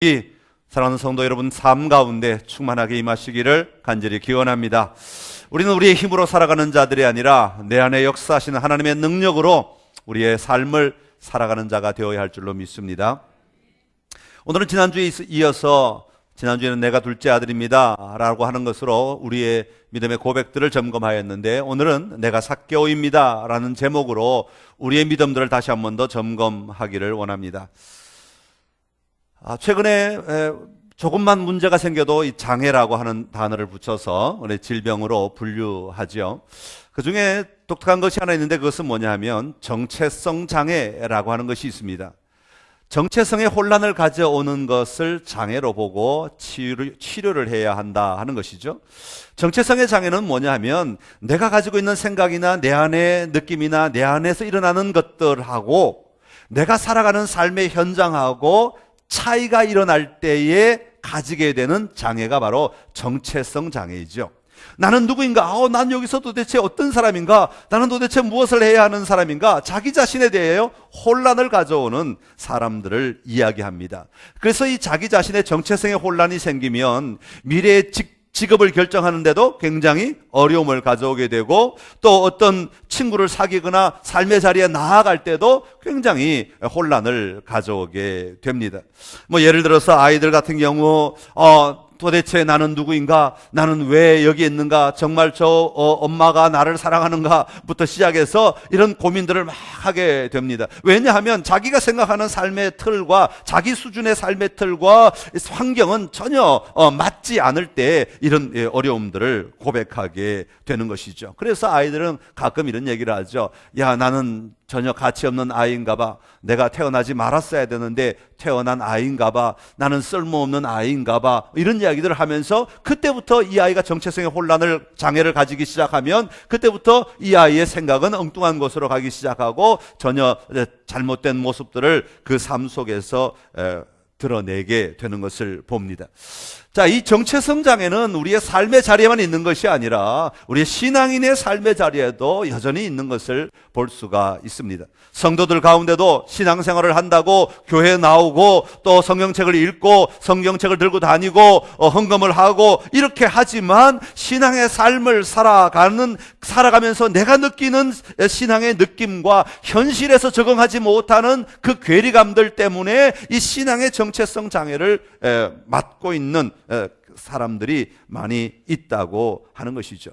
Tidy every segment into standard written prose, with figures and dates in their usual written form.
이 사랑하는 성도 여러분, 삶 가운데 충만하게 임하시기를 간절히 기원합니다. 우리는 우리의 힘으로 살아가는 자들이 아니라 내 안에 역사하시는 하나님의 능력으로 우리의 삶을 살아가는 자가 되어야 할 줄로 믿습니다. 오늘은 지난주에 이어서 지난주에는 내가 둘째 아들입니다 라고 하는 것으로 우리의 믿음의 고백들을 점검하였는데, 오늘은 내가 삭개오입니다 라는 제목으로 우리의 믿음들을 다시 한 번 더 점검하기를 원합니다. 최근에 조금만 문제가 생겨도 이 장애라고 하는 단어를 붙여서 질병으로 분류하죠. 그 중에 독특한 것이 하나 있는데, 그것은 뭐냐 하면 정체성 장애라고 하는 것이 있습니다. 정체성의 혼란을 가져오는 것을 장애로 보고 치료를 해야 한다 하는 것이죠. 정체성의 장애는 뭐냐 하면 내가 가지고 있는 생각이나 내 안의 느낌이나 내 안에서 일어나는 것들하고 내가 살아가는 삶의 현장하고 차이가 일어날 때에 가지게 되는 장애가 바로 정체성 장애이죠. 나는 누구인가? 난 여기서 도대체 어떤 사람인가? 나는 도대체 무엇을 해야 하는 사람인가? 자기 자신에 대하여 혼란을 가져오는 사람들을 이야기합니다. 그래서 이 자기 자신의 정체성의 혼란이 생기면 미래의 직업을 결정하는데도 굉장히 어려움을 가져오게 되고, 또 어떤 친구를 사귀거나 삶의 자리에 나아갈 때도 굉장히 혼란을 가져오게 됩니다. 예를 들어서 아이들 같은 경우 도대체 나는 누구인가? 나는 왜 여기 있는가? 정말 엄마가 나를 사랑하는가부터 시작해서 이런 고민들을 막 하게 됩니다. 왜냐하면 자기가 생각하는 삶의 틀과 자기 수준의 삶의 틀과 환경은 전혀 맞지 않을 때 이런 어려움들을 고백하게 되는 것이죠. 그래서 아이들은 가끔 이런 얘기를 하죠. 야, 나는 전혀 가치 없는 아이인가 봐. 내가 태어나지 말았어야 되는데 태어난 아이인가 봐. 나는 쓸모없는 아이인가 봐. 이런 이야기들을 하면서 그때부터 이 아이가 정체성의 장애를 가지기 시작하면 그때부터 이 아이의 생각은 엉뚱한 곳으로 가기 시작하고 전혀 잘못된 모습들을 그 삶 속에서 드러내게 되는 것을 봅니다. 자, 이 정체성 장애는 우리의 삶의 자리에만 있는 것이 아니라 우리의 신앙인의 삶의 자리에도 여전히 있는 것을 볼 수가 있습니다. 성도들 가운데도 신앙생활을 한다고 교회에 나오고 또 성경책을 읽고 성경책을 들고 다니고 헌금을 하고 이렇게 하지만 신앙의 삶을 살아가면서 내가 느끼는 신앙의 느낌과 현실에서 적응하지 못하는 그 괴리감들 때문에 이 신앙의 정체성 장애를 맡고 있는 사람들이 많이 있다고 하는 것이죠.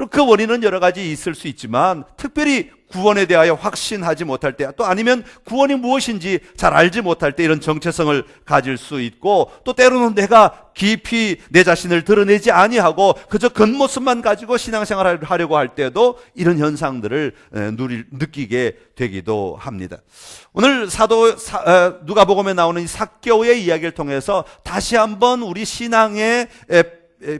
그 원인은 여러 가지 있을 수 있지만, 특별히 구원에 대하여 확신하지 못할 때, 또 아니면 구원이 무엇인지 잘 알지 못할 때 이런 정체성을 가질 수 있고, 또 때로는 내가 깊이 내 자신을 드러내지 아니하고 그저 겉모습만 가지고 신앙생활을 하려고 할 때도 이런 현상들을 느끼게 되기도 합니다. 오늘 누가복음에 나오는 이 삭개오의 이야기를 통해서 다시 한번 우리 신앙의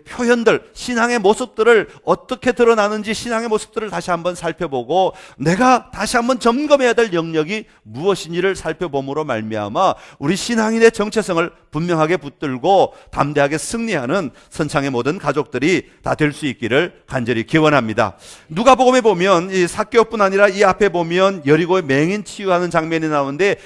표현들, 신앙의 모습들을 어떻게 드러나는지 신앙의 모습들을 다시 한번 살펴보고 내가 다시 한번 점검해야 될 영역이 무엇인지를 살펴봄으로 말미암아 우리 신앙인의 정체성을 분명하게 붙들고 담대하게 승리하는 선창의 모든 가족들이 다 될 수 있기를 간절히 기원합니다. 누가복음에 보면 이 삭개오뿐 아니라 이 앞에 보면 여리고의 맹인 치유하는 장면이 나오는데,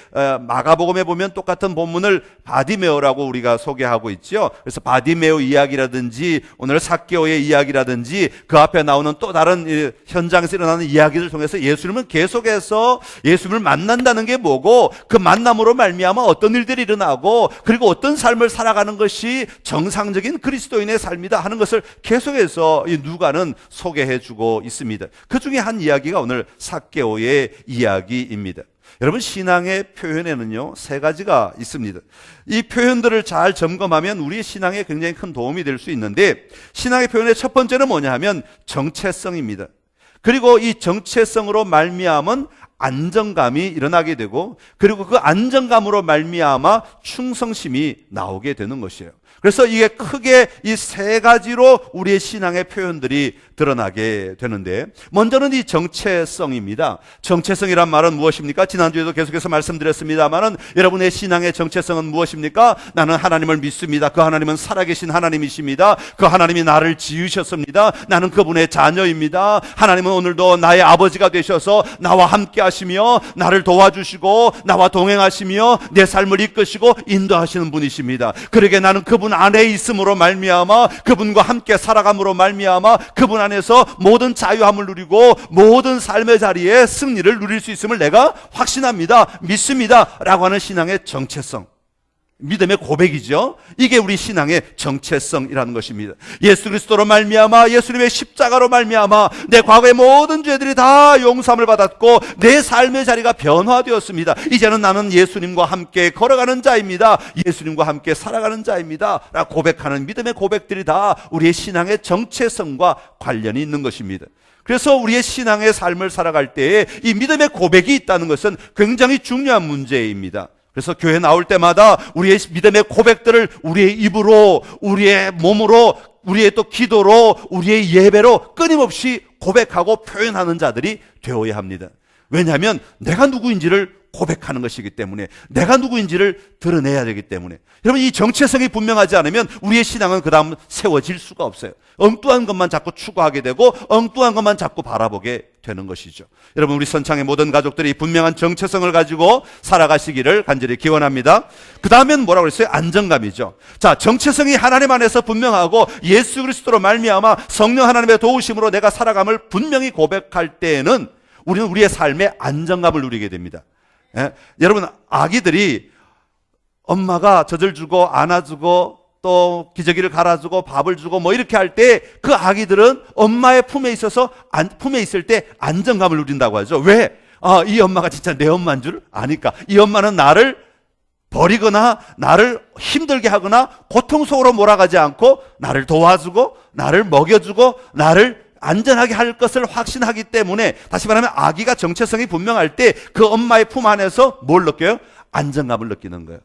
마가복음에 보면 똑같은 본문을 바디메오라고 우리가 소개하고 있죠. 그래서 바디메오 이야기라든지 오늘 삭개오의 이야기라든지 그 앞에 나오는 또 다른 현장에서 일어나는 이야기를 통해서 예수님은 계속해서 예수님을 만난다는 게 뭐고, 그 만남으로 말미암아 어떤 일들이 일어나고 그리고 어떤 삶을 살아가는 것이 정상적인 그리스도인의 삶이다 하는 것을 계속해서 이 누가는 소개해주고 있습니다. 그 중에 한 이야기가 오늘 삭개오의 이야기입니다. 여러분, 신앙의 표현에는요 3가지가 있습니다. 이 표현들을 잘 점검하면 우리의 신앙에 굉장히 큰 도움이 될 수 있는데, 신앙의 표현의 첫 번째는 뭐냐 하면 정체성입니다. 그리고 이 정체성으로 말미암은 안정감이 일어나게 되고, 그리고 그 안정감으로 말미암아 충성심이 나오게 되는 것이에요. 그래서 이게 크게 이 3가지로 우리의 신앙의 표현들이 드러나게 되는데, 먼저는 이 정체성입니다. 정체성이란 말은 무엇입니까? 지난주에도 계속해서 말씀드렸습니다만은 여러분의 신앙의 정체성은 무엇입니까? 나는 하나님을 믿습니다. 그 하나님은 살아계신 하나님이십니다. 그 하나님이 나를 지으셨습니다. 나는 그분의 자녀입니다. 하나님은 오늘도 나의 아버지가 되셔서 나와 함께 함께하시며 나를 도와주시고 나와 동행하시며 내 삶을 이끄시고 인도하시는 분이십니다. 그러게 나는 그분 안에 있음으로 말미암아, 그분과 함께 살아감으로 말미암아 그분 안에서 모든 자유함을 누리고 모든 삶의 자리에 승리를 누릴 수 있음을 내가 확신합니다, 믿습니다 라고 하는 신앙의 정체성, 믿음의 고백이죠. 이게 우리 신앙의 정체성이라는 것입니다. 예수 그리스도로 말미암아, 예수님의 십자가로 말미암아 내 과거의 모든 죄들이 다 용서함을 받았고 내 삶의 자리가 변화되었습니다. 이제는 나는 예수님과 함께 걸어가는 자입니다, 예수님과 함께 살아가는 자입니다 라고 고백하는 믿음의 고백들이 다 우리의 신앙의 정체성과 관련이 있는 것입니다. 그래서 우리의 신앙의 삶을 살아갈 때에 이 믿음의 고백이 있다는 것은 굉장히 중요한 문제입니다. 그래서 교회 나올 때마다 우리의 믿음의 고백들을 우리의 입으로, 우리의 몸으로, 우리의 또 기도로, 우리의 예배로 끊임없이 고백하고 표현하는 자들이 되어야 합니다. 왜냐하면 내가 누구인지를 고백하는 것이기 때문에, 내가 누구인지를 드러내야 되기 때문에. 여러분, 이 정체성이 분명하지 않으면 우리의 신앙은 그 다음 세워질 수가 없어요. 엉뚱한 것만 자꾸 추구하게 되고 엉뚱한 것만 자꾸 바라보게 되는 것이죠. 여러분, 우리 선창의 모든 가족들이 분명한 정체성을 가지고 살아가시기를 간절히 기원합니다. 그 다음엔 뭐라고 그랬어요? 안정감이죠. 자, 정체성이 하나님 안에서 분명하고 예수 그리스도로 말미암아 성령 하나님의 도우심으로 내가 살아감을 분명히 고백할 때에는 우리는 우리의 삶에 안정감을 누리게 됩니다. 예? 여러분, 아기들이 엄마가 젖을 주고 안아주고 또 기저귀를 갈아주고 밥을 주고 뭐 이렇게 할 때 그 아기들은 엄마의 품에 있어서 품에 있을 때 안정감을 누린다고 하죠. 왜? 이 엄마가 진짜 내 엄마인 줄 아니까. 이 엄마는 나를 버리거나 나를 힘들게 하거나 고통 속으로 몰아가지 않고 나를 도와주고 나를 먹여주고 나를 안전하게 할 것을 확신하기 때문에, 다시 말하면 아기가 정체성이 분명할 때 그 엄마의 품 안에서 뭘 느껴요? 안정감을 느끼는 거예요.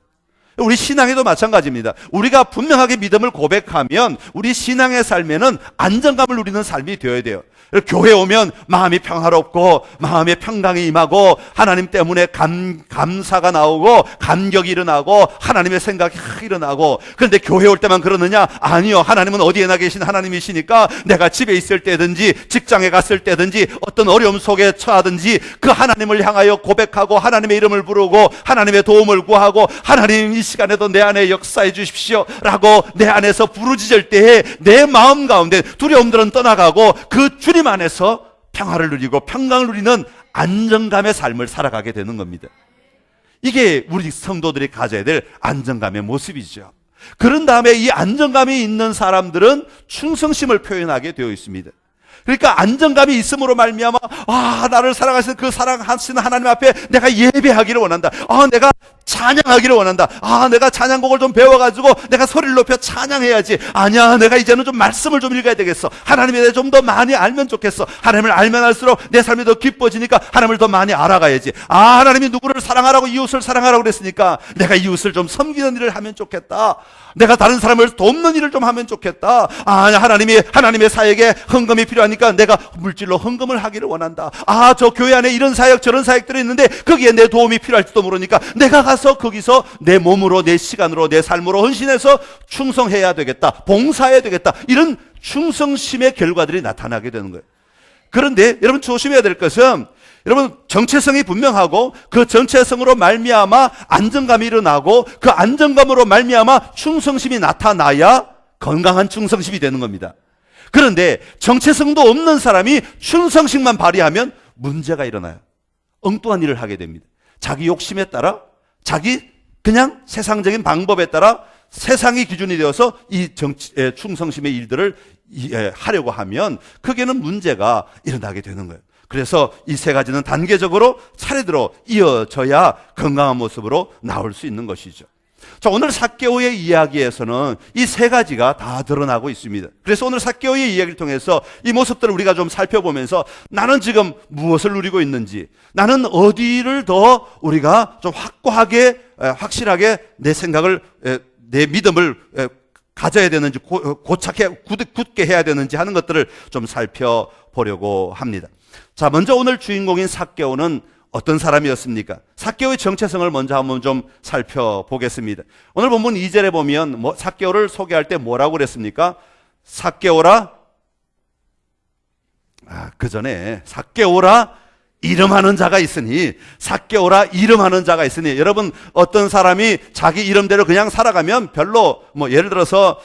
우리 신앙에도 마찬가지입니다. 우리가 분명하게 믿음을 고백하면 우리 신앙의 삶에는 안정감을 누리는 삶이 되어야 돼요. 교회 오면 마음이 평화롭고 마음의 평강이 임하고 하나님 때문에 감사가 나오고 감격이 일어나고 하나님의 생각이 일어나고. 그런데 교회 올 때만 그러느냐? 아니요. 하나님은 어디에나 계신 하나님이시니까 내가 집에 있을 때든지 직장에 갔을 때든지 어떤 어려움 속에 처하든지 그 하나님을 향하여 고백하고 하나님의 이름을 부르고 하나님의 도움을 구하고, 하나님 이 시간에도 내 안에 역사해 주십시오 라고 내 안에서 부르짖을 때에 내 마음 가운데 두려움들은 떠나가고 그 주님 안에서 평화를 누리고 평강을 누리는 안정감의 삶을 살아가게 되는 겁니다. 이게 우리 성도들이 가져야 될 안정감의 모습이죠. 그런 다음에 이 안정감이 있는 사람들은 충성심을 표현하게 되어 있습니다. 그러니까 안정감이 있음으로 말미암아 나를 사랑하시는 그 사랑하시는 하나님 앞에 내가 예배하기를 원한다. 내가 찬양하기를 원한다. 내가 찬양곡을 좀 배워가지고 내가 소리를 높여 찬양해야지. 아니야, 내가 이제는 좀 말씀을 좀 읽어야 되겠어. 하나님에 대해 좀 더 많이 알면 좋겠어. 하나님을 알면 알수록 내 삶이 더 기뻐지니까 하나님을 더 많이 알아가야지. 하나님이 누구를 사랑하라고, 이웃을 사랑하라고 그랬으니까 내가 이웃을 좀 섬기는 일을 하면 좋겠다. 내가 다른 사람을 돕는 일을 좀 하면 좋겠다. 하나님의 사역에 헌금이 필요하니까 내가 물질로 헌금을 하기를 원한다. 저 교회 안에 이런 사역 저런 사역들이 있는데 거기에 내 도움이 필요할지도 모르니까 내가 가서 거기서 내 몸으로 내 시간으로 내 삶으로 헌신해서 충성해야 되겠다. 봉사해야 되겠다. 이런 충성심의 결과들이 나타나게 되는 거예요. 그런데 여러분 조심해야 될 것은, 여러분 정체성이 분명하고 그 정체성으로 말미암아 안정감이 일어나고 그 안정감으로 말미암아 충성심이 나타나야 건강한 충성심이 되는 겁니다. 그런데 정체성도 없는 사람이 충성심만 발휘하면 문제가 일어나요. 엉뚱한 일을 하게 됩니다. 자기 욕심에 따라, 자기 그냥 세상적인 방법에 따라 세상이 기준이 되어서 이 충성심의 일들을 하려고 하면 크게는 문제가 일어나게 되는 거예요. 그래서 이 세 가지는 단계적으로 차례대로 이어져야 건강한 모습으로 나올 수 있는 것이죠. 자, 오늘 삭개오의 이야기에서는 이 세 가지가 다 드러나고 있습니다. 그래서 오늘 삭개오의 이야기를 통해서 이 모습들을 우리가 좀 살펴보면서 나는 지금 무엇을 누리고 있는지, 나는 어디를 더 우리가 좀 확고하게 확실하게 내 생각을, 내 믿음을 가져야 되는지, 굳게 해야 되는지 하는 것들을 좀 살펴보려고 합니다. 자, 먼저 오늘 주인공인 삭개오는 어떤 사람이었습니까? 삭개오의 정체성을 먼저 한번 좀 살펴보겠습니다. 오늘 본문 2절에 보면 삭개오를 소개할 때 뭐라고 그랬습니까? 삭개오라, 그 전에 삭개오라 이름하는 자가 있으니, 삭개오라 이름하는 자가 있으니. 여러분, 어떤 사람이 자기 이름대로 그냥 살아가면 별로, 예를 들어서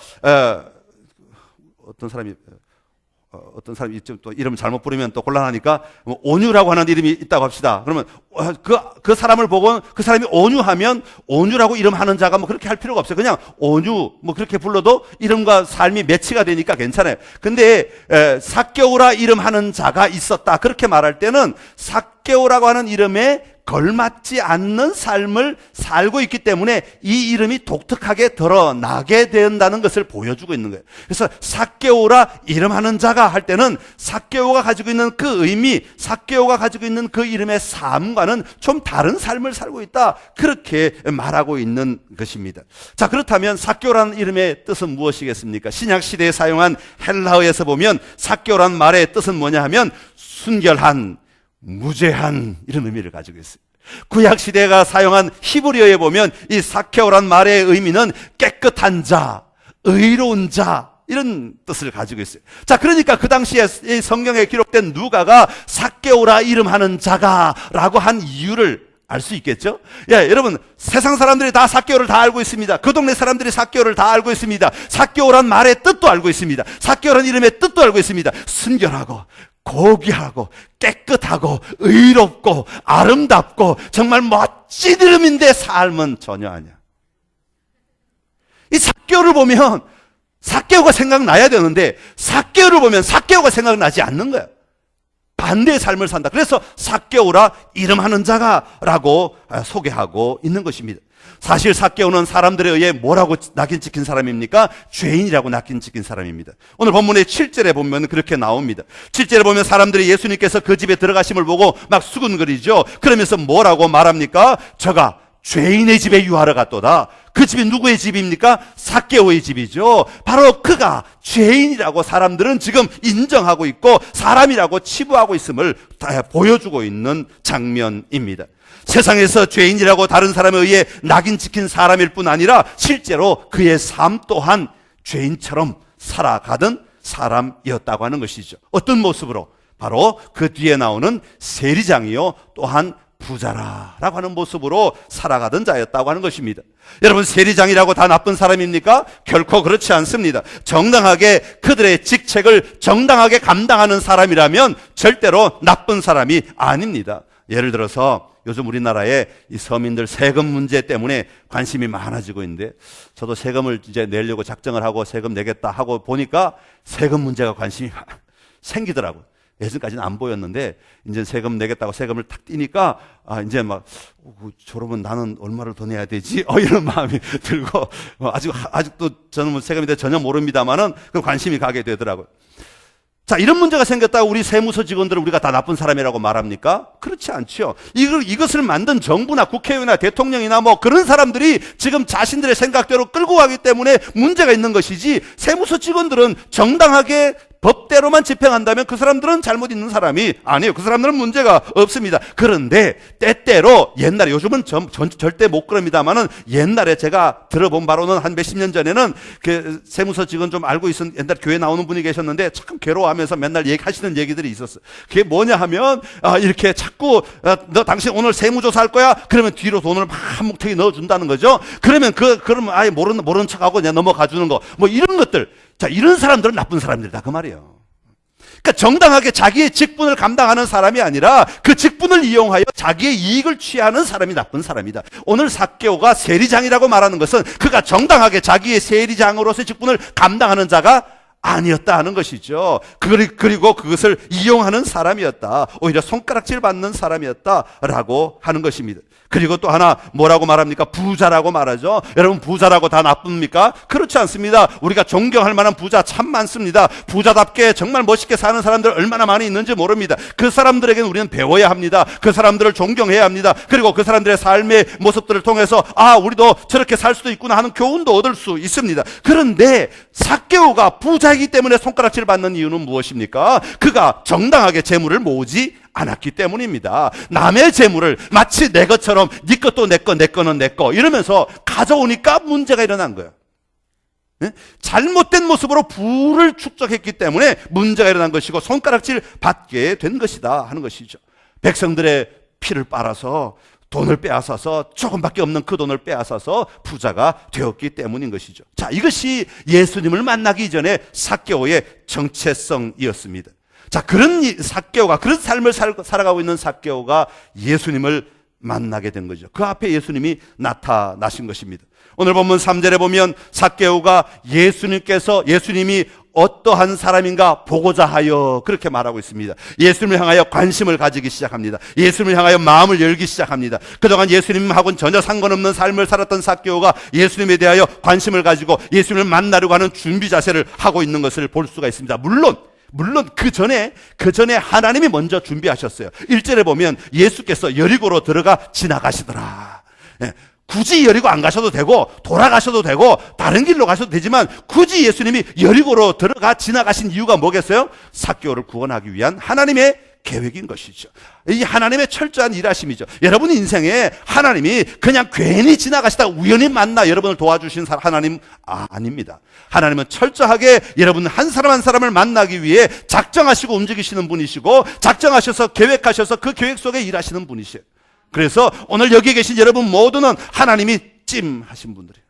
어떤 사람이 또 이름 잘못 부르면 또 곤란하니까 온유라고 하는 이름이 있다고 합시다. 그러면 그 사람을 보고 그 사람이 온유하면 온유라고 이름하는 자가 그렇게 할 필요가 없어요. 그냥 온유 그렇게 불러도 이름과 삶이 매치가 되니까 괜찮아요. 근데 삭개오라 이름하는 자가 있었다 그렇게 말할 때는 삭개오라고 하는 이름에 걸맞지 않는 삶을 살고 있기 때문에 이 이름이 독특하게 드러나게 된다는 것을 보여주고 있는 거예요. 그래서 삭개오라 이름하는 자가 할 때는 삭개오가 가지고 있는 그 의미, 삭개오가 가지고 있는 그 이름의 삶과는 좀 다른 삶을 살고 있다 그렇게 말하고 있는 것입니다. 자, 그렇다면 삭개오라는 이름의 뜻은 무엇이겠습니까? 신약시대에 사용한 헬라어에서 보면 삭개오라는 말의 뜻은 뭐냐 하면 순결한, 무죄한 이런 의미를 가지고 있어요. 구약시대가 사용한 히브리어에 보면 이 삭개오란 말의 의미는 깨끗한 자, 의로운 자 이런 뜻을 가지고 있어요. 자, 그러니까 그 당시에 이 성경에 기록된 누가가 삭개오라 이름하는 자가라고 한 이유를 알 수 있겠죠? 예, 여러분, 세상 사람들이 다 삭개오를 다 알고 있습니다. 그 동네 사람들이 삭개오를 다 알고 있습니다. 삭개오란 말의 뜻도 알고 있습니다. 삭개오란 이름의 뜻도 알고 있습니다. 순결하고 고귀하고 깨끗하고 의롭고 아름답고 정말 멋진 이름인데 삶은 전혀 아니야. 이 삭개오를 보면 삭개오가 생각나야 되는데 삭개오를 보면 삭개오가 생각나지 않는 거야. 반대의 삶을 산다. 그래서 삭개오라 이름하는 자가라고 소개하고 있는 것입니다. 사실 삭개오는 사람들에 의해 뭐라고 낙인 찍힌 사람입니까? 죄인이라고 낙인 찍힌 사람입니다. 오늘 본문의 7절에 보면 그렇게 나옵니다. 7절에 보면 사람들이 예수님께서 그 집에 들어가심을 보고 막 수군거리죠. 그러면서 뭐라고 말합니까? 저가 죄인의 집에 유하러 갔도다. 그 집이 누구의 집입니까? 삭개오의 집이죠. 바로 그가 죄인이라고 사람들은 지금 인정하고 있고 사람이라고 치부하고 있음을 보여주고 있는 장면입니다. 세상에서 죄인이라고 다른 사람에 의해 낙인 찍힌 사람일 뿐 아니라 실제로 그의 삶 또한 죄인처럼 살아가던 사람이었다고 하는 것이죠. 어떤 모습으로? 바로 그 뒤에 나오는 세리장이요 또한 부자라라고 하는 모습으로 살아가던 자였다고 하는 것입니다. 여러분, 세리장이라고 다 나쁜 사람입니까? 결코 그렇지 않습니다. 정당하게 그들의 직책을 정당하게 감당하는 사람이라면 절대로 나쁜 사람이 아닙니다. 예를 들어서 요즘 우리나라에 이 서민들 세금 문제 때문에 관심이 많아지고 있는데 저도 세금을 이제 내려고 작정을 하고 세금 내겠다 하고 보니까 세금 문제가 관심이 생기더라고요. 예전까지는 안 보였는데 이제 세금 내겠다고 세금을 탁 띄니까 이제 막 저러면 나는 얼마를 더 내야 되지? 이런 마음이 들고 아직도 저는 세금에 대해 전혀 모릅니다만은 그 관심이 가게 되더라고요. 자, 이런 문제가 생겼다고 우리 세무서 직원들을 우리가 다 나쁜 사람이라고 말합니까? 그렇지 않죠. 이것을 만든 정부나 국회의원이나 대통령이나 그런 사람들이 지금 자신들의 생각대로 끌고 가기 때문에 문제가 있는 것이지, 세무서 직원들은 정당하게 법대로만 집행한다면 그 사람들은 잘못 있는 사람이 아니에요. 그 사람들은 문제가 없습니다. 그런데 때때로 옛날에, 요즘은 절대 못 그럽니다만은 옛날에 제가 들어본 바로는 한 몇십 년 전에는 그 세무서 직원 좀 알고 있었던 옛날 교회 나오는 분이 계셨는데 참 괴로워하면서 맨날 하시는 얘기들이 있었어요. 그게 뭐냐 하면 이렇게 자꾸 너 당신 오늘 세무조사 할 거야? 그러면 뒤로 돈을 막 한 뭉텅이 넣어준다는 거죠. 그러면 그러면 아예 모르는 척하고 그냥 넘어가 주는 거, 이런 것들. 자, 이런 사람들은 나쁜 사람들이다 그 말이에요. 그러니까 정당하게 자기의 직분을 감당하는 사람이 아니라 그 직분을 이용하여 자기의 이익을 취하는 사람이 나쁜 사람이다. 오늘 삭개오가 세리장이라고 말하는 것은 그가 정당하게 자기의 세리장으로서의 직분을 감당하는 자가 아니었다 하는 것이죠. 그리고 그것을 이용하는 사람이었다. 오히려 손가락질 받는 사람이었다라고 하는 것입니다. 그리고 또 하나 뭐라고 말합니까? 부자라고 말하죠. 여러분, 부자라고 다 나쁩니까? 그렇지 않습니다. 우리가 존경할 만한 부자 참 많습니다. 부자답게 정말 멋있게 사는 사람들 얼마나 많이 있는지 모릅니다. 그 사람들에게는 우리는 배워야 합니다. 그 사람들을 존경해야 합니다. 그리고 그 사람들의 삶의 모습들을 통해서 우리도 저렇게 살 수도 있구나 하는 교훈도 얻을 수 있습니다. 그런데 삭개오가 부자이기 때문에 손가락질을 받는 이유는 무엇입니까? 그가 정당하게 재물을 모으지 않았기 때문입니다. 남의 재물을 마치 내 것처럼 네 것도 내 거, 내 거는 내 거 이러면서 가져오니까 문제가 일어난 거예요. 네? 잘못된 모습으로 부를 축적했기 때문에 문제가 일어난 것이고 손가락질 받게 된 것이다 하는 것이죠. 백성들의 피를 빨아서 돈을 빼앗아서 조금밖에 없는 그 돈을 빼앗아서 부자가 되었기 때문인 것이죠. 자, 이것이 예수님을 만나기 전에 삭개오의 정체성이었습니다. 자, 그런 삭개오가, 그런 삶을 살아가고 있는 삭개오가 예수님을 만나게 된 거죠. 그 앞에 예수님이 나타나신 것입니다. 오늘 본문 3절에 보면 삭개오가 예수님이 어떠한 사람인가 보고자 하여 그렇게 말하고 있습니다. 예수님을 향하여 관심을 가지기 시작합니다. 예수님을 향하여 마음을 열기 시작합니다. 그동안 예수님하고는 전혀 상관없는 삶을 살았던 삭개오가 예수님에 대하여 관심을 가지고 예수님을 만나려고 하는 준비 자세를 하고 있는 것을 볼 수가 있습니다. 물론 그 전에 하나님이 먼저 준비하셨어요. 1절에 보면 예수께서 여리고로 들어가 지나가시더라. 예, 굳이 여리고 안 가셔도 되고 돌아가셔도 되고 다른 길로 가셔도 되지만 굳이 예수님이 여리고로 들어가 지나가신 이유가 뭐겠어요? 삭개오를 구원하기 위한 하나님의 계획인 것이죠. 이 하나님의 철저한 일하심이죠. 여러분 인생에 하나님이 그냥 괜히 지나가시다가 우연히 만나 여러분을 도와주신 하나님 아닙니다. 하나님은 철저하게 여러분 한 사람 한 사람을 만나기 위해 작정하시고 움직이시는 분이시고 작정하셔서 계획하셔서 그 계획 속에 일하시는 분이시에요. 그래서 오늘 여기 계신 여러분 모두는 하나님이 찜하신 분들이에요.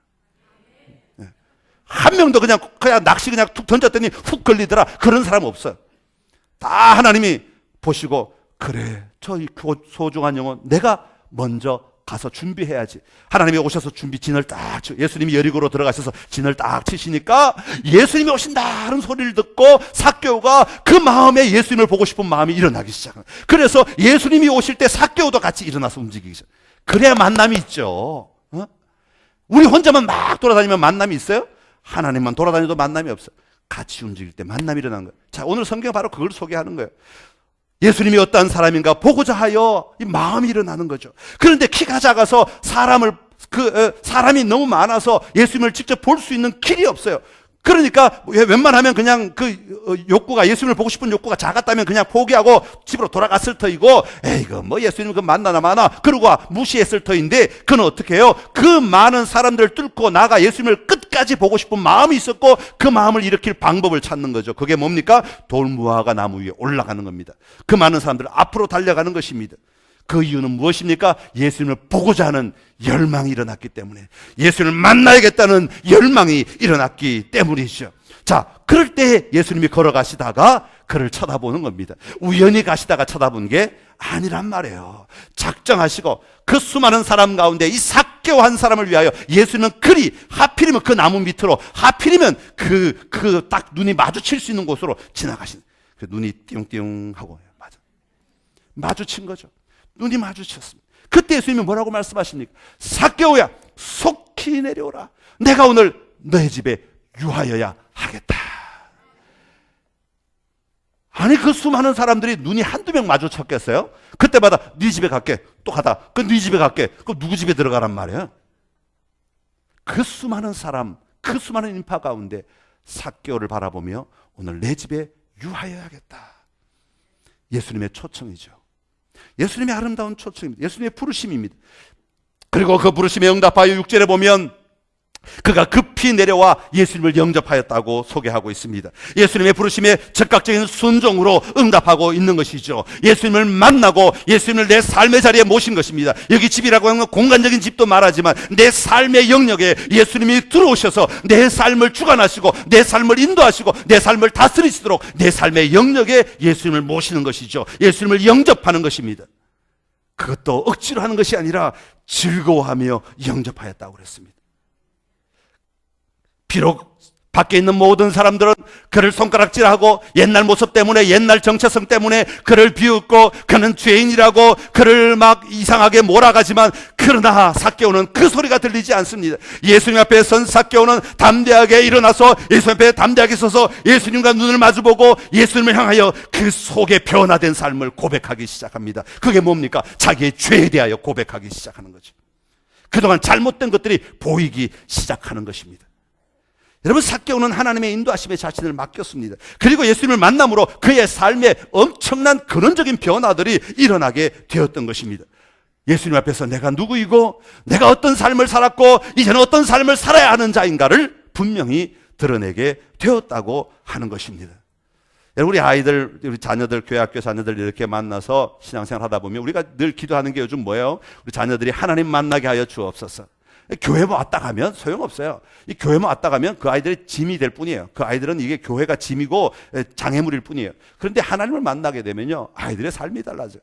한 명도 그냥 낚시 그냥 툭 던졌더니 훅 걸리더라. 그런 사람 없어요. 다 하나님이 보시고 그래 저 소중한 영혼 내가 먼저 가서 준비해야지. 하나님이 오셔서 진을 딱 치고 예수님이 여리고로 들어가셔서 진을 딱 치시니까 예수님이 오신다는 소리를 듣고 삭개오가 그 마음에 예수님을 보고 싶은 마음이 일어나기 시작합니다. 그래서 예수님이 오실 때 삭개오도 같이 일어나서 움직이기 시작. 그래야 만남이 있죠. 우리 혼자만 막 돌아다니면 만남이 있어요? 하나님만 돌아다녀도 만남이 없어요. 같이 움직일 때 만남이 일어나는 거예요. 자, 오늘 성경은 바로 그걸 소개하는 거예요. 예수님이 어떠한 사람인가 보고자 하여 이 마음이 일어나는 거죠. 그런데 키가 작아서 사람이 너무 많아서 예수님을 직접 볼 수 있는 길이 없어요. 그러니까 웬만하면 그냥 욕구가 예수님을 보고 싶은 욕구가 작았다면 그냥 포기하고 집으로 돌아갔을 터이고 이거 뭐 예수님 만나나 마나 그러고 무시했을 터인데 그는 어떻게 해요? 그 많은 사람들을 뚫고 나가 예수님을 끝까지 보고 싶은 마음이 있었고 그 마음을 일으킬 방법을 찾는 거죠. 그게 뭡니까? 돌무화과 나무 위에 올라가는 겁니다. 그 많은 사람들을 앞으로 달려가는 것입니다. 그 이유는 무엇입니까? 예수님을 보고자 하는 열망이 일어났기 때문에, 예수님을 만나야겠다는 열망이 일어났기 때문이죠. 자, 그럴 때 예수님이 걸어가시다가 그를 쳐다보는 겁니다. 우연히 가시다가 쳐다본 게 아니란 말이에요. 작정하시고 그 수많은 사람 가운데 이 삭개오 한 사람을 위하여 예수님은 하필이면 그 나무 밑으로 하필이면 딱 눈이 마주칠 수 있는 곳으로 지나가신, 그 눈이 띵띵 하고 마주친 거죠. 눈이 마주쳤습니다. 그때 예수님이 뭐라고 말씀하십니까? 삭개오야 속히 내려오라. 내가 오늘 너의 집에 유하여야 하겠다. 아니 그 수많은 사람들이 눈이 한두 명 마주쳤겠어요? 그때마다 네 집에 갈게. 또 가다 네 집에 갈게. 그럼 누구 집에 들어가란 말이에요? 그 수많은 사람, 그 수많은 인파 가운데 삭개오를 바라보며 오늘 내 집에 유하여야겠다. 예수님의 초청이죠. 예수님의 아름다운 초청입니다. 예수님의 부르심입니다. 그리고 그 부르심에 응답하여 6절에 보면 그가 급히 내려와 예수님을 영접하였다고 소개하고 있습니다. 예수님의 부르심에 즉각적인 순종으로 응답하고 있는 것이죠. 예수님을 만나고 예수님을 내 삶의 자리에 모신 것입니다. 여기 집이라고 하는 건 공간적인 집도 말하지만 내 삶의 영역에 예수님이 들어오셔서 내 삶을 주관하시고 내 삶을 인도하시고 내 삶을 다스리시도록 내 삶의 영역에 예수님을 모시는 것이죠. 예수님을 영접하는 것입니다. 그것도 억지로 하는 것이 아니라 즐거워하며 영접하였다고 그랬습니다. 비록 밖에 있는 모든 사람들은 그를 손가락질하고 옛날 모습 때문에 옛날 정체성 때문에 그를 비웃고 그는 죄인이라고 그를 막 이상하게 몰아가지만 그러나 삭개오는 그 소리가 들리지 않습니다. 예수님 앞에 선 삭개오는 담대하게 일어나서 예수님 앞에 담대하게 서서 예수님과 눈을 마주보고 예수님을 향하여 그 속에 변화된 삶을 고백하기 시작합니다. 그게 뭡니까? 자기의 죄에 대하여 고백하기 시작하는 거죠. 그동안 잘못된 것들이 보이기 시작하는 것입니다. 여러분, 삭개오는 하나님의 인도하심에 자신을 맡겼습니다. 그리고 예수님을 만남으로 그의 삶에 엄청난 근원적인 변화들이 일어나게 되었던 것입니다. 예수님 앞에서 내가 누구이고 내가 어떤 삶을 살았고 이제는 어떤 삶을 살아야 하는 자인가를 분명히 드러내게 되었다고 하는 것입니다. 여러분, 우리 아이들, 우리 자녀들, 교회 학교 자녀들 이렇게 만나서 신앙생활 하다 보면 우리가 늘 기도하는 게 요즘 뭐예요? 우리 자녀들이 하나님 만나게 하여 주옵소서. 교회만 왔다 가면 소용없어요. 이 교회만 왔다 가면 그 아이들의 짐이 될 뿐이에요. 그 아이들은 이게 교회가 짐이고 장애물일 뿐이에요. 그런데 하나님을 만나게 되면요, 아이들의 삶이 달라져요.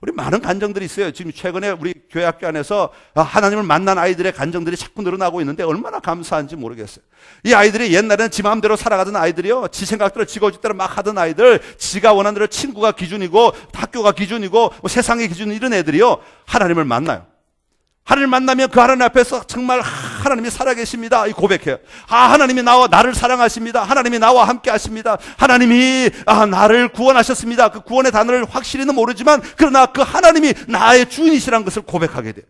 우리 많은 간정들이 있어요. 지금 최근에 우리 교회 학교 안에서 하나님을 만난 아이들의 간정들이 자꾸 늘어나고 있는데 얼마나 감사한지 모르겠어요. 이 아이들이 옛날에는 지 마음대로 살아가던 아이들이요, 지 생각대로 지고 싶대로 막 하던 아이들, 지가 원하는 대로 친구가 기준이고 학교가 기준이고 세상의 기준이 이런 애들이요, 하나님을 만나요. 하나님을 만나면 그 하나님 앞에서 정말 하나님이 살아계십니다, 이 고백해요. 하나님이 나를 사랑하십니다. 하나님이 나와 함께 하십니다. 하나님이 나를 구원하셨습니다. 그 구원의 단어를 확실히는 모르지만 그러나 그 하나님이 나의 주인이시라는 것을 고백하게 돼요.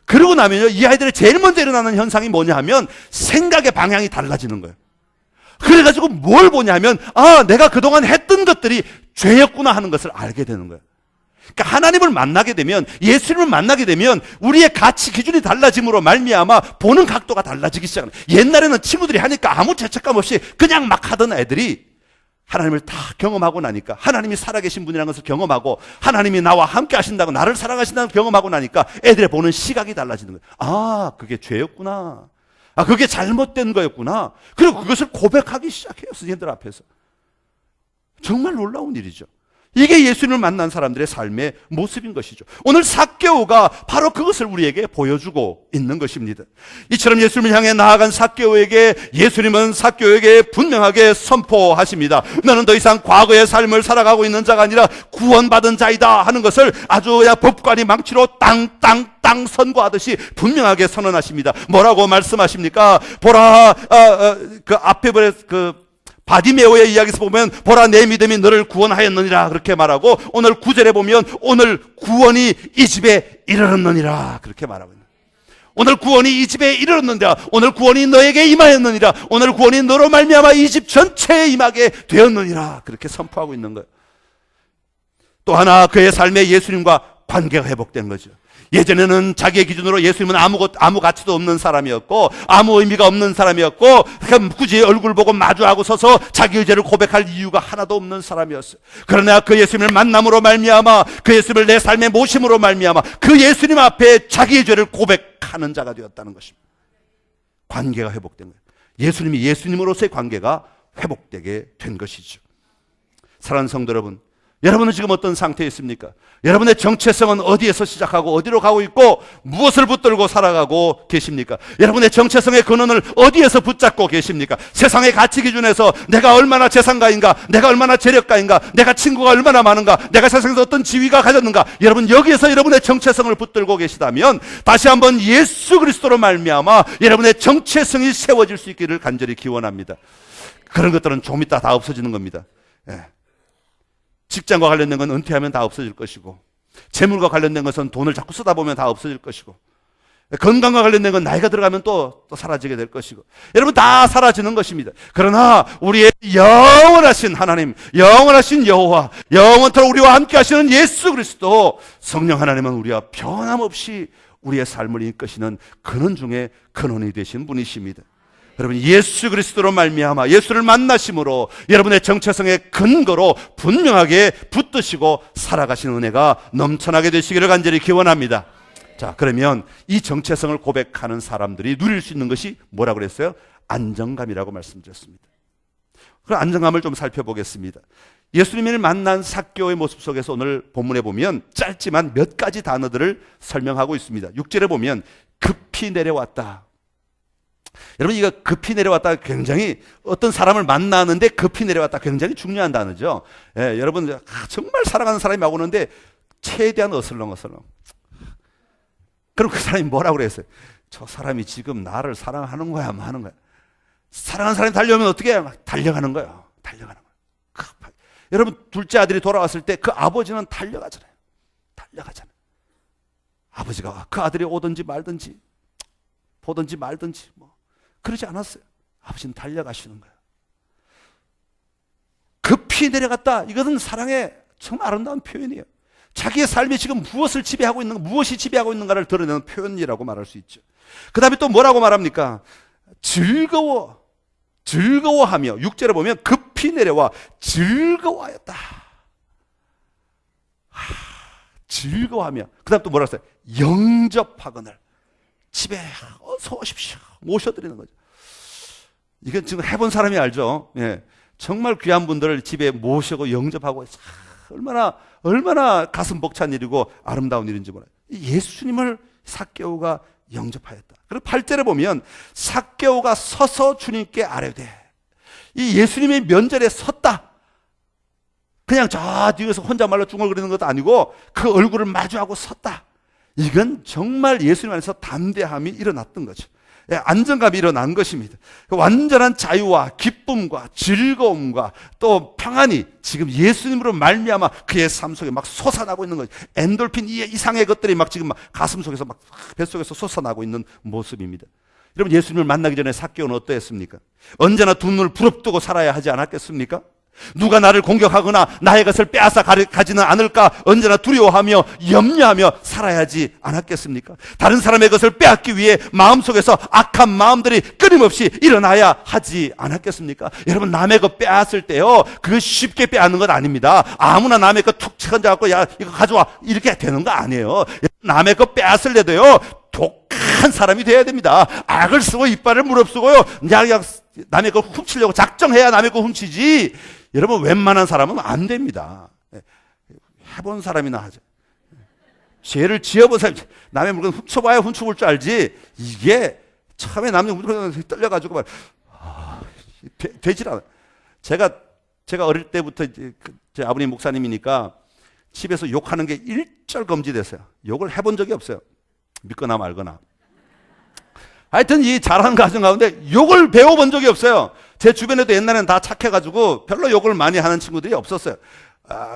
그러고 나면요, 이 아이들의 제일 먼저 일어나는 현상이 뭐냐 하면 생각의 방향이 달라지는 거예요. 그래가지고 뭘 보냐면 내가 그동안 했던 것들이 죄였구나 하는 것을 알게 되는 거예요. 그러니까 하나님을 만나게 되면, 예수님을 만나게 되면 우리의 가치 기준이 달라짐으로 말미암아 보는 각도가 달라지기 시작합니다. 옛날에는 친구들이 하니까 아무 죄책감 없이 그냥 막 하던 애들이 하나님을 다 경험하고 나니까, 하나님이 살아계신 분이라는 것을 경험하고 하나님이 나와 함께 하신다고, 나를 사랑하신다는 걸 경험하고 나니까 애들의 보는 시각이 달라지는 거예요. 그게 죄였구나. 그게 잘못된 거였구나. 그리고 그것을 고백하기 시작해요, 선생님들 앞에서. 정말 놀라운 일이죠. 이게 예수님을 만난 사람들의 삶의 모습인 것이죠. 오늘 삭개오가 바로 그것을 우리에게 보여주고 있는 것입니다. 이처럼 예수님을 향해 나아간 삭개오에게 예수님은 삭개오에게 분명하게 선포하십니다. 너는 더 이상 과거의 삶을 살아가고 있는 자가 아니라 구원받은 자이다 하는 것을 아주 법관이 망치로 땅 선고하듯이 분명하게 선언하십니다. 뭐라고 말씀하십니까? 보라, 그 앞에 바디메오의 이야기에서 보면 보라, 내 믿음이 너를 구원하였느니라 그렇게 말하고, 오늘 9절에 보면 오늘 구원이 이 집에 이르렀느니라 그렇게 말하고 있는, 오늘 구원이 이 집에 이르렀느니라, 오늘 구원이 너에게 임하였느니라, 오늘 구원이 너로 말미암아 이 집 전체에 임하게 되었느니라 그렇게 선포하고 있는 거예요. 또 하나, 그의 삶에 예수님과 관계가 회복된 거죠. 예전에는 자기의 기준으로 예수님은 아무 가치도 없는 사람이었고 아무 의미가 없는 사람이었고, 그러니까 굳이 얼굴 보고 마주하고 서서 자기의 죄를 고백할 이유가 하나도 없는 사람이었어요. 그러나 그 예수님을 만남으로 말미암아, 그 예수님을 내 삶에 모심으로 말미암아 그 예수님 앞에 자기의 죄를 고백하는 자가 되었다는 것입니다. 관계가 회복된 거예요. 예수님이 예수님으로서의 관계가 회복되게 된 것이죠. 사랑하는 성도 여러분, 여러분은 지금 어떤 상태에 있습니까? 여러분의 정체성은 어디에서 시작하고 어디로 가고 있고 무엇을 붙들고 살아가고 계십니까? 여러분의 정체성의 근원을 어디에서 붙잡고 계십니까? 세상의 가치 기준에서 내가 얼마나 재산가인가, 내가 얼마나 재력가인가, 내가 친구가 얼마나 많은가, 내가 세상에서 어떤 지위가 가졌는가, 여러분 여기에서 여러분의 정체성을 붙들고 계시다면 다시 한번 예수 그리스도로 말미암아 여러분의 정체성이 세워질 수 있기를 간절히 기원합니다. 그런 것들은 좀 이따 다 없어지는 겁니다. 직장과 관련된 건 은퇴하면 다 없어질 것이고, 재물과 관련된 것은 돈을 자꾸 쓰다 보면 다 없어질 것이고, 건강과 관련된 건 나이가 들어가면 또 사라지게 될 것이고, 여러분 다 사라지는 것입니다. 그러나 우리의 영원하신 하나님, 영원하신 여호와, 영원토록 우리와 함께 하시는 예수 그리스도 성령 하나님은 우리와 변함없이 우리의 삶을 이끄시는 근원 중에 근원이 되신 분이십니다. 여러분, 예수 그리스도로 말미암아 예수를 만나심으로 여러분의 정체성의 근거로 분명하게 붙드시고 살아가시는 은혜가 넘쳐나게 되시기를 간절히 기원합니다. 자, 그러면 이 정체성을 고백하는 사람들이 누릴 수 있는 것이 뭐라고 그랬어요? 안정감이라고 말씀드렸습니다. 그 안정감을 좀 살펴보겠습니다. 예수님을 만난 삭개오의 모습 속에서 오늘 본문에 보면 짧지만 몇 가지 단어들을 설명하고 있습니다. 6절에 보면 급히 내려왔다. 여러분, 이거 급히 내려왔다 굉장히, 어떤 사람을 만나는데 급히 내려왔다 굉장히 중요한 단어죠. 여러분 정말 사랑하는 사람이 막 오는데 최대한 어슬렁어슬렁. 그럼 그 사람이 뭐라고 그랬어요? 저 사람이 지금 나를 사랑하는 거야, 뭐 하는 거야? 사랑하는 사람이 달려오면 어떻게 해요? 달려가는 거예요. 달려가는 거예요. 여러분, 둘째 아들이 돌아왔을 때 그 아버지는 달려가잖아요. 아버지가 그 아들이 오든지 말든지 보든지 말든지 그러지 않았어요. 아버지는 달려가시는 거예요. 급히 내려갔다. 이것은 사랑의 정말 아름다운 표현이에요. 자기의 삶이 지금 무엇을 지배하고 있는가, 무엇이 지배하고 있는가를 드러내는 표현이라고 말할 수 있죠. 그 다음에 또 뭐라고 말합니까? 즐거워하며, 6절에 보면 급히 높이 내려와 즐거워하였다. 즐거워하며, 그 다음 또 뭐라 했어요? 영접하거늘. 집에 어서 오십시오. 모셔드리는 거죠. 이건 지금 해본 사람이 알죠. 예. 정말 귀한 분들을 집에 모시고 영접하고 얼마나 가슴 벅찬 일이고 아름다운 일인지 몰라요. 예수님을 삭개오가 영접하였다. 그리고 8절에 보면 삭개오가 서서 주님께 아뢰되, 이 예수님의 면전에 섰다. 그냥 저 뒤에서 혼자말로 중얼거리는 것도 아니고 그 얼굴을 마주하고 섰다. 이건 정말 예수님 안에서 담대함이 일어났던 거죠. 안정감이 일어난 것입니다. 완전한 자유와 기쁨과 즐거움과 또 평안이 지금 예수님으로 말미암아 그의 삶 속에 막 솟아나고 있는 거죠. 엔돌핀 이상의 것들이 막 지금 막 가슴 속에서 막 뱃속에서 솟아나고 있는 모습입니다. 여러분, 예수님을 만나기 전에 삭개오는 어떠했습니까? 언제나 두 눈을 부릅뜨고 살아야 하지 않았겠습니까? 누가 나를 공격하거나 나의 것을 빼앗아 가지는 않을까 언제나 두려워하며 염려하며 살아야 하지 않았겠습니까? 다른 사람의 것을 빼앗기 위해 마음속에서 악한 마음들이 끊임없이 일어나야 하지 않았겠습니까? 여러분, 남의 것 빼앗을 때요, 그거 쉽게 빼앗는 건 아닙니다. 아무나 남의 것 툭 쳐가지고 야 이거 가져와 이렇게 되는 거 아니에요. 남의 것 빼앗을래도요 독한 사람이 돼야 됩니다. 악을 쓰고 이빨을 무릅쓰고요, 그냥 남의 거 훔치려고 작정해야 남의 거 훔치지. 여러분, 웬만한 사람은 안 됩니다. 해본 사람이나 하죠. 죄를 지어본 사람, 남의 물건 훔쳐봐야 훔쳐볼 줄 알지. 이게 처음에 남의 물건 떨려가지고 막 되질 않아요. 제가 어릴 때부터 제 아버님 목사님이니까 집에서 욕하는 게 일절 금지됐어요. 욕을 해본 적이 없어요. 믿거나 말거나. 하여튼 이 잘하는 가정 가운데 욕을 배워본 적이 없어요. 제 주변에도 옛날에는 다 착해가지고 별로 욕을 많이 하는 친구들이 없었어요.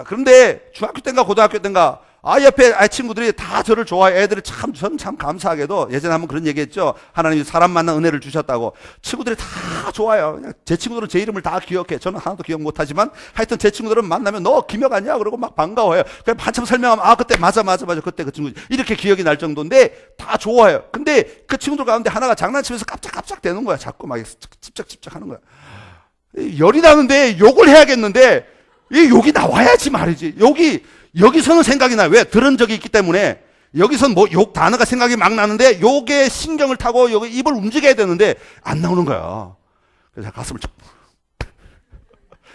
그런데 중학교 때인가 고등학교 때인가 옆에 친구들이 다 저를 좋아해. 애들이 저는 참 감사하게도 예전에 한번 그런 얘기 했죠. 하나님이 사람 만난 은혜를 주셨다고. 친구들이 다 좋아요. 그냥 제 친구들은 제 이름을 다 기억해. 저는 하나도 기억 못하지만 하여튼 제 친구들은 만나면 너 김혁 아니야? 그러고 막 반가워해요. 그냥 한참 설명하면 그때 맞아 그때 그 친구 이렇게 기억이 날 정도인데 다 좋아해요. 근데 그 친구들 가운데 하나가 장난치면서 깜짝깜짝 대는 거야. 자꾸 막 찝쩍찝쩍 하는 거야. 열이 나는데 욕을 해야겠는데 이 욕이 나와야지 말이지. 여기서는 생각이 나요. 왜? 들은 적이 있기 때문에. 여기서는 뭐 욕 단어가 생각이 막 나는데 욕에 신경을 타고 여기 입을 움직여야 되는데 안 나오는 거야. 그래서 가슴을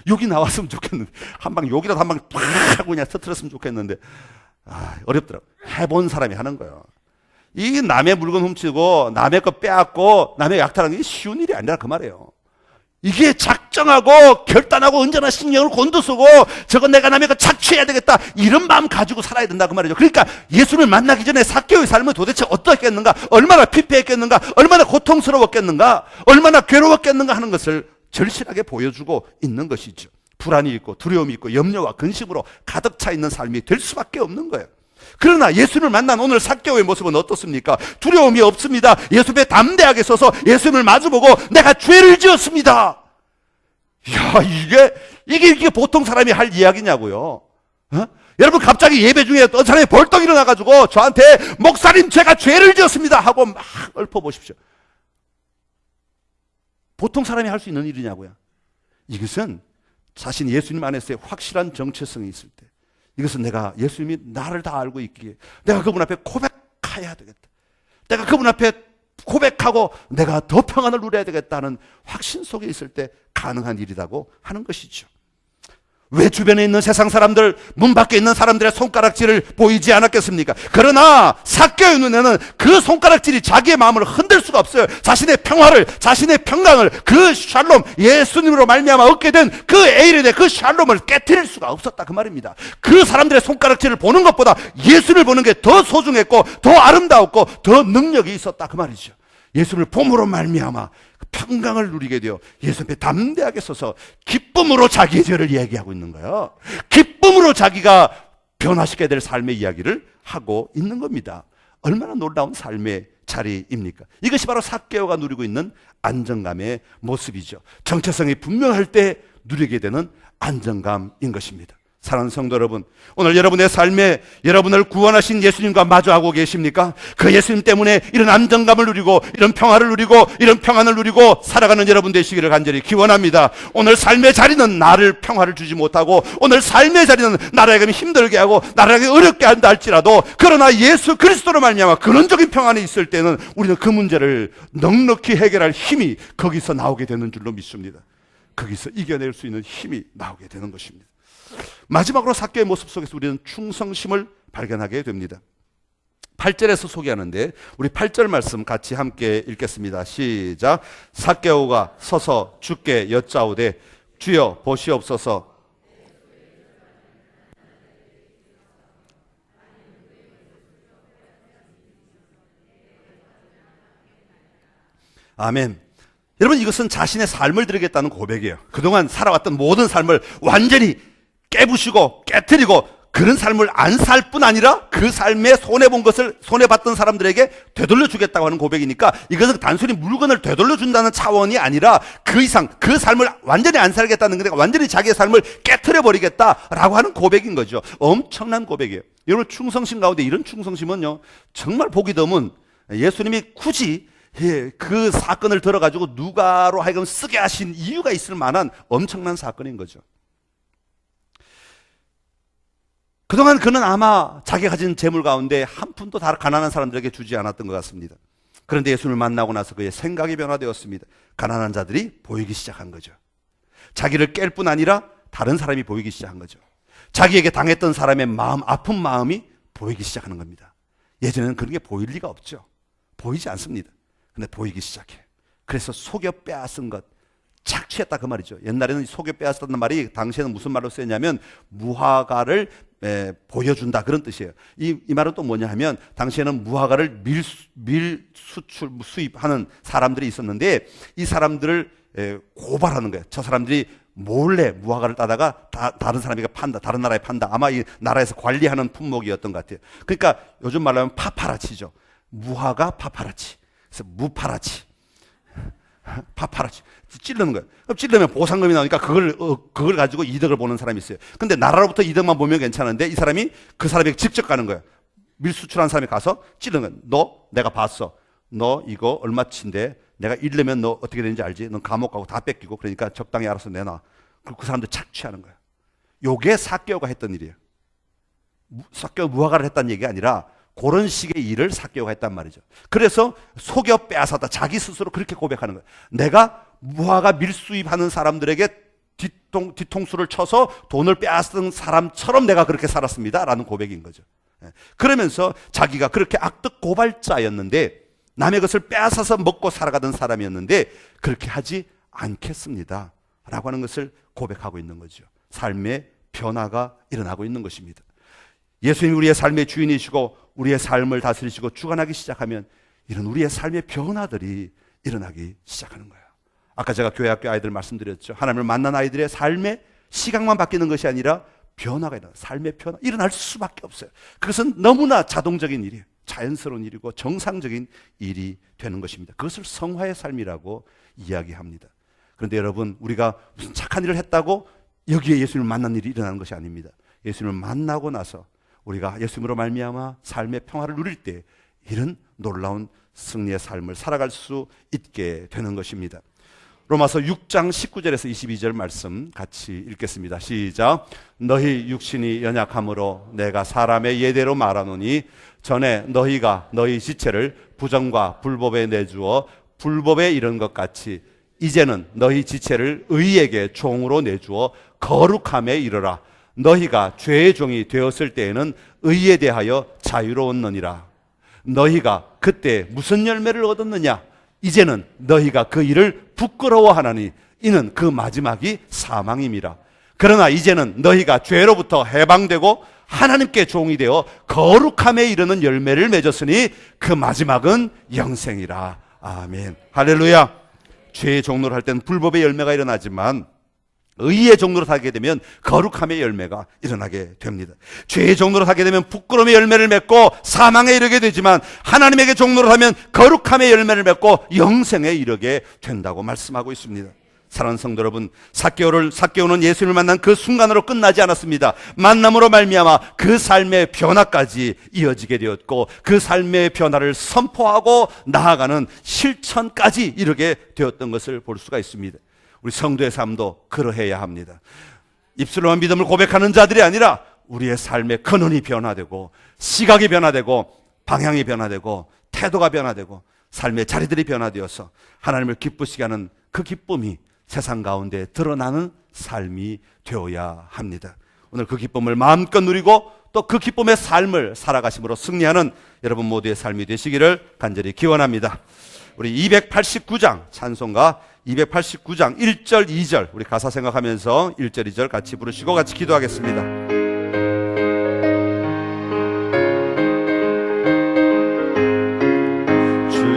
욕이 나왔으면 좋겠는데 한 방 욕이라도 한 방 팍 하고 그냥 터뜨렸으면 좋겠는데 어렵더라고. 해본 사람이 하는 거예요. 이 남의 물건 훔치고 남의 거 빼앗고 남의 약탈하는 게 쉬운 일이 아니라 그 말이에요. 이게 작정하고 결단하고 언제나 신경을 곤두쓰고 저건 내가 남의 거 착취해야 되겠다 이런 마음 가지고 살아야 된다 그 말이죠. 그러니까 예수를 만나기 전에 삭개오의 삶은 도대체 어떻겠는가, 얼마나 피폐했겠는가, 얼마나 고통스러웠겠는가, 얼마나 괴로웠겠는가 하는 것을 절실하게 보여주고 있는 것이죠. 불안이 있고 두려움이 있고 염려와 근심으로 가득 차 있는 삶이 될 수밖에 없는 거예요. 그러나 예수님을 만난 오늘 삭개오의 모습은 어떻습니까? 두려움이 없습니다. 예수 앞에 담대하게 서서 예수님을 마주보고 내가 죄를 지었습니다. 야, 이게 보통 사람이 할 이야기냐고요. 여러분, 갑자기 예배 중에 어떤 사람이 벌떡 일어나가지고 저한테 목사님 제가 죄를 지었습니다 하고 막 읊어보십시오. 보통 사람이 할 수 있는 일이냐고요. 이것은 자신 예수님 안에서의 확실한 정체성이 있을 때, 이것은 내가 예수님이 나를 다 알고 있기에 내가 그분 앞에 고백해야 되겠다. 내가 그분 앞에 고백하고 내가 더 평안을 누려야 되겠다는 확신 속에 있을 때 가능한 일이라고 하는 것이죠. 왜 주변에 있는 세상 사람들, 문 밖에 있는 사람들의 손가락질을 보이지 않았겠습니까? 그러나 삭개오의 눈에는 그 손가락질이 자기의 마음을 흔들 수가 없어요. 자신의 평화를, 자신의 평강을, 그 샬롬, 예수님으로 말미암아 얻게 된 그 에이린의 그 샬롬을 깨트릴 수가 없었다 그 말입니다. 그 사람들의 손가락질을 보는 것보다 예수를 보는 게 더 소중했고 더 아름다웠고 더 능력이 있었다 그 말이죠. 예수를 봄으로 말미암아 평강을 누리게 되어 예수 앞에 담대하게 서서 기쁨으로 자기의 죄를 이야기하고 있는 거예요. 기쁨으로 자기가 변화시켜야 될 삶의 이야기를 하고 있는 겁니다. 얼마나 놀라운 삶의 자리입니까? 이것이 바로 삭개오가 누리고 있는 안정감의 모습이죠. 정체성이 분명할 때 누리게 되는 안정감인 것입니다. 사랑하는 성도 여러분, 오늘 여러분의 삶에 여러분을 구원하신 예수님과 마주하고 계십니까? 그 예수님 때문에 이런 안정감을 누리고 이런 평화를 누리고 이런 평안을 누리고 살아가는 여러분 되시기를 간절히 기원합니다. 오늘 삶의 자리는 나를 평화를 주지 못하고, 오늘 삶의 자리는 나를 하여금 힘들게 하고 나를 하여금 어렵게 한다 할지라도, 그러나 예수 그리스도로 말미암아 근원적인 평안이 있을 때는 우리는 그 문제를 넉넉히 해결할 힘이 거기서 나오게 되는 줄로 믿습니다. 거기서 이겨낼 수 있는 힘이 나오게 되는 것입니다. 마지막으로 삭개의 모습 속에서 우리는 충성심을 발견하게 됩니다. 8절에서 소개하는데 우리 8절 말씀 같이 함께 읽겠습니다. 시작. 삭개오가 서서 주께 여짜오되 주여 보시옵소서. 아멘. 여러분, 이것은 자신의 삶을 드리겠다는 고백이에요. 그동안 살아왔던 모든 삶을 완전히 깨부시고 깨트리고 그런 삶을 안 살 뿐 아니라 그 삶에 손해본 것을 손해봤던 사람들에게 되돌려 주겠다고 하는 고백이니까, 이것은 단순히 물건을 되돌려 준다는 차원이 아니라 그 이상 그 삶을 완전히 안 살겠다는 거니까 완전히 자기의 삶을 깨트려 버리겠다라고 하는 고백인 거죠. 엄청난 고백이에요. 여러분, 충성심 가운데 이런 충성심은요, 정말 보기 드문, 예수님이 굳이 그 사건을 들어가지고 누가로 하여금 쓰게 하신 이유가 있을 만한 엄청난 사건인 거죠. 그동안 그는 아마 자기가 가진 재물 가운데 한 푼도 다 가난한 사람들에게 주지 않았던 것 같습니다. 그런데 예수님을 만나고 나서 그의 생각이 변화되었습니다. 가난한 자들이 보이기 시작한 거죠. 자기를 깰 뿐 아니라 다른 사람이 보이기 시작한 거죠. 자기에게 당했던 사람의 마음, 아픈 마음이 보이기 시작하는 겁니다. 예전에는 그런 게 보일 리가 없죠. 보이지 않습니다. 근데 보이기 시작해. 그래서 속여 빼앗은 것, 착취했다 그 말이죠. 옛날에는 속여 빼앗았다는 말이 당시에는 무슨 말로 쓰였냐면 무화과를 보여준다, 그런 뜻이에요. 이 말은 또 뭐냐 하면, 당시에는 무화과를 수입하는 사람들이 있었는데 이 사람들을 고발하는 거예요. 저 사람들이 몰래 무화과를 따다가 다른 사람에게 판다, 다른 나라에 판다. 아마 이 나라에서 관리하는 품목이었던 것 같아요. 그러니까 요즘 말로 하면 파파라치죠. 무화과 파파라치. 그래서 무파라치. 파파라치. 찌르는 거예요. 그럼 찌르면 보상금이 나오니까 그걸 가지고 이득을 보는 사람이 있어요. 근데 나라로부터 이득만 보면 괜찮은데 이 사람이 그 사람에게 직접 가는 거예요. 밀수출한 사람이 가서 찌르는 거예요. 너 내가 봤어. 너 이거 얼마치인데 내가 이러면 너 어떻게 되는지 알지? 넌 감옥 가고 다 뺏기고, 그러니까 적당히 알아서 내놔. 그 사람들 착취하는 거예요. 요게 삭개오가 했던 일이에요. 삭개오 무화과를 했다는 얘기가 아니라 그런 식의 일을 삭개오가 했단 말이죠. 그래서 속여 빼앗았다. 자기 스스로 그렇게 고백하는 거예요. 내가 무화과 밀수입하는 사람들에게 뒤통수를 쳐서 돈을 빼앗은 사람처럼 내가 그렇게 살았습니다 라는 고백인 거죠. 그러면서 자기가 그렇게 악덕 고발자였는데, 남의 것을 빼앗아서 먹고 살아가던 사람이었는데 그렇게 하지 않겠습니다 라고 하는 것을 고백하고 있는 거죠. 삶의 변화가 일어나고 있는 것입니다. 예수님이 우리의 삶의 주인이시고 우리의 삶을 다스리시고 주관하기 시작하면 이런 우리의 삶의 변화들이 일어나기 시작하는 거예요. 아까 제가 교회학교 아이들 말씀드렸죠. 하나님을 만난 아이들의 삶의 시각만 바뀌는 것이 아니라 변화가 일어나, 삶의 변화 일어날 수밖에 없어요. 그것은 너무나 자동적인 일이에요. 자연스러운 일이고 정상적인 일이 되는 것입니다. 그것을 성화의 삶이라고 이야기합니다. 그런데 여러분, 우리가 무슨 착한 일을 했다고 여기에 예수님을 만난 일이 일어나는 것이 아닙니다. 예수님을 만나고 나서 우리가 예수님으로 말미암아 삶의 평화를 누릴 때 이런 놀라운 승리의 삶을 살아갈 수 있게 되는 것입니다. 로마서 6장 19절에서 22절 말씀 같이 읽겠습니다. 시작. 너희 육신이 연약함으로 내가 사람의 예대로 말하노니 전에 너희가 너희 지체를 부정과 불법에 내주어 불법에 이른 것 같이 이제는 너희 지체를 의에게 종으로 내주어 거룩함에 이르라. 너희가 죄의 종이 되었을 때에는 의에 대하여 자유로웠느니라. 너희가 그때 무슨 열매를 얻었느냐? 이제는 너희가 그 일을 부끄러워하나니 이는 그 마지막이 사망임이라. 그러나 이제는 너희가 죄로부터 해방되고 하나님께 종이 되어 거룩함에 이르는 열매를 맺었으니 그 마지막은 영생이라. 아멘. 할렐루야. 죄의 종로를 할 때는 불법의 열매가 일어나지만 의의 종로로 살게 되면 거룩함의 열매가 일어나게 됩니다. 죄의 종로로 살게 되면 부끄러움의 열매를 맺고 사망에 이르게 되지만 하나님에게 종로로 하면 거룩함의 열매를 맺고 영생에 이르게 된다고 말씀하고 있습니다. 사랑하는 성도 여러분, 삭개오는 예수님을 만난 그 순간으로 끝나지 않았습니다. 만남으로 말미암아 그 삶의 변화까지 이어지게 되었고, 그 삶의 변화를 선포하고 나아가는 실천까지 이르게 되었던 것을 볼 수가 있습니다. 우리 성도의 삶도 그러해야 합니다. 입술로만 믿음을 고백하는 자들이 아니라 우리의 삶의 근원이 변화되고, 시각이 변화되고, 방향이 변화되고, 태도가 변화되고, 삶의 자리들이 변화되어서 하나님을 기쁘시게 하는 그 기쁨이 세상 가운데 드러나는 삶이 되어야 합니다. 오늘 그 기쁨을 마음껏 누리고 또 그 기쁨의 삶을 살아가심으로 승리하는 여러분 모두의 삶이 되시기를 간절히 기원합니다. 우리 289장 찬송가 289장 1절 2절 우리 가사 생각하면서 1절 2절 같이 부르시고 같이 기도하겠습니다.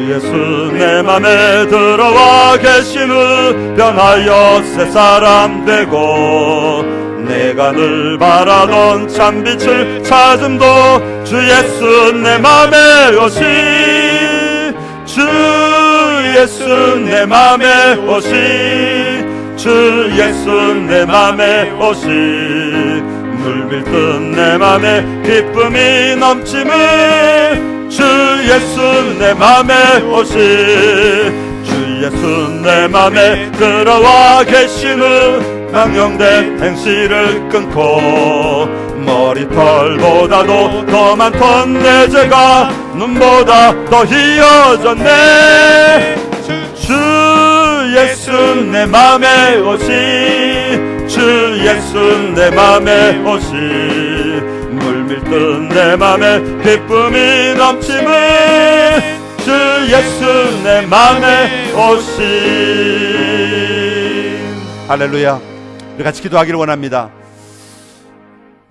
예수 내 맘에 들어와 계심을 변하여 새 사람 되고, 내가 늘 바라던 참빛을 찾음도 주 예수 내 맘에 오시, 주 예수 내 맘에 오시, 주 예수 내 맘에 오시. 물밀듯 내 맘에 기쁨이 넘치네, 주 예수 내 맘에 오시, 주 예수 내 맘에 들어와 계시는 망령된 행실을 끊고, 머리털보다도 더 많던 내 죄가 눈보다 더 희어졌네. 주 예수 내 맘에 오시, 주 예수 내 맘에 오시. 물밀듯 내 맘에 기쁨이 넘치네, 주 예수 내 맘에 오시. 할렐루야. 우리 같이 기도하기를 원합니다.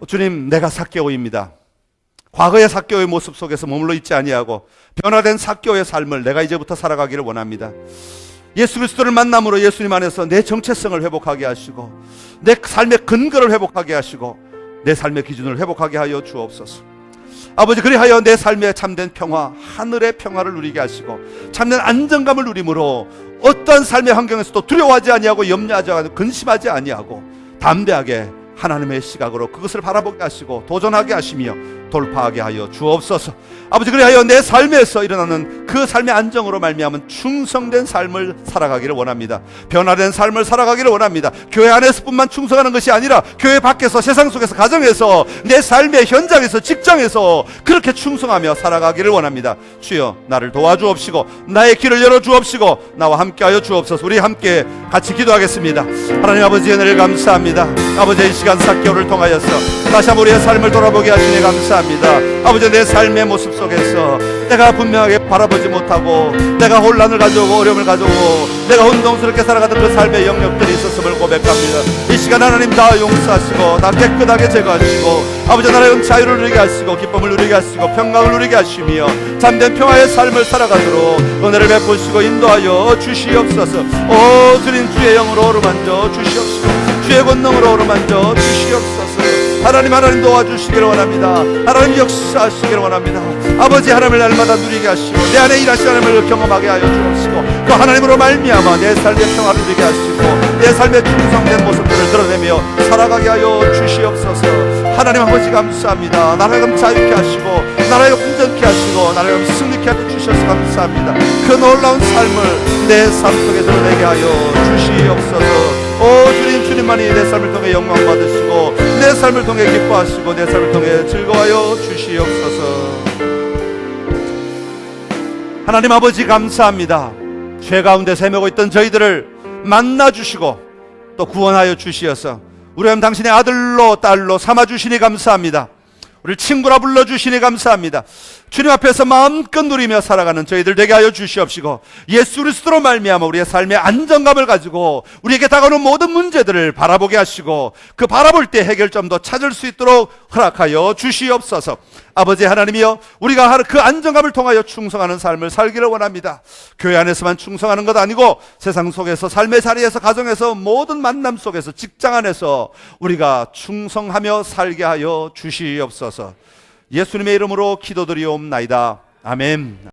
주님, 내가 삭개오입니다. 과거의 삭개오의 모습 속에서 머물러 있지 아니하고 변화된 삭개오의 삶을 내가 이제부터 살아가기를 원합니다. 예수 그리스도를 만남으로 예수님 안에서 내 정체성을 회복하게 하시고, 내 삶의 근거를 회복하게 하시고, 내 삶의 기준을 회복하게 하여 주옵소서. 아버지, 그리하여 내 삶의 참된 평화, 하늘의 평화를 누리게 하시고 참된 안정감을 누림으로 어떠한 삶의 환경에서도 두려워하지 아니하고 염려하지 아니하고 근심하지 아니하고 담대하게 하나님의 시각으로 그것을 바라보게 하시고 도전하게 하시며 돌파하게 하여 주옵소서. 아버지, 그리하여 내 삶에서 일어나는 그 삶의 안정으로 말미암은 충성된 삶을 살아가기를 원합니다. 변화된 삶을 살아가기를 원합니다. 교회 안에서뿐만 충성하는 것이 아니라 교회 밖에서, 세상 속에서, 가정에서, 내 삶의 현장에서, 직장에서 그렇게 충성하며 살아가기를 원합니다. 주여, 나를 도와주옵시고 나의 길을 열어주옵시고 나와 함께하여 주옵소서. 우리 함께 같이 기도하겠습니다. 하나님 아버지의 은혜를 감사합니다. 아버지, 이 시간 삭개오를 통하여서 다시 한번 우리의 삶을 돌아보게 하시니 감사합니다. 아버지, 내 삶의 모습 속에서 내가 분명하게 바라보지 못하고 내가 혼란을 가져오고 어려움을 가져오고 내가 혼동스럽게 살아가던 그 삶의 영역들이 있었음을 고백합니다. 이 시간 하나님 다 용서하시고 다 깨끗하게 제거하시고 아버지, 나라의 자유를 누리게 하시고 기쁨을 누리게 하시고 평강을 누리게 하시며 참된 평화의 삶을 살아가도록 은혜를 베푸시고 인도하여 주시옵소서. 오 주님, 주의 영으로 어루만져 주시옵시고 주의 권능으로 어루만져 주시옵소서. 하나님 도와주시기를 원합니다. 하나님 역사하시기를 원합니다. 아버지, 하나님을 날마다 누리게 하시고 내 안에 일하시는 하나님을 경험하게 하여 주옵시고 그 하나님으로 말미암아 내 삶의 평화를 누리게 하시고 내 삶의 충성된 모습들을 드러내며 살아가게 하여 주시옵소서. 하나님 아버지, 감사합니다. 나라를 자유케 하시고 나라를 온전케 하시고 나라를 승리케 하여 주셔서 감사합니다. 그 놀라운 삶을 내 삶 속에 드러내게 하여 주시옵소서. 오 주님, 주님만이 내 삶을 통해 영광 받으시고 내 삶을 통해 기뻐하시고 내 삶을 통해 즐거워하여 주시옵소서. 하나님 아버지, 감사합니다. 죄 가운데 헤매고 있던 저희들을 만나주시고 또 구원하여 주시어서 우리 하나님 당신의 아들로 딸로 삼아주시니 감사합니다. 우리를 친구라 불러주시니 감사합니다. 주님 앞에서 마음껏 누리며 살아가는 저희들 되게 하여 주시옵시고 예수 그리스도로 말미암아 우리의 삶의 안정감을 가지고 우리에게 다가오는 모든 문제들을 바라보게 하시고 그 바라볼 때 해결점도 찾을 수 있도록 허락하여 주시옵소서. 아버지 하나님이여, 우리가 그 안정감을 통하여 충성하는 삶을 살기를 원합니다. 교회 안에서만 충성하는 것 아니고 세상 속에서, 삶의 자리에서, 가정에서, 모든 만남 속에서, 직장 안에서 우리가 충성하며 살게 하여 주시옵소서. 예수님의 이름으로 기도드리옵나이다. 아멘.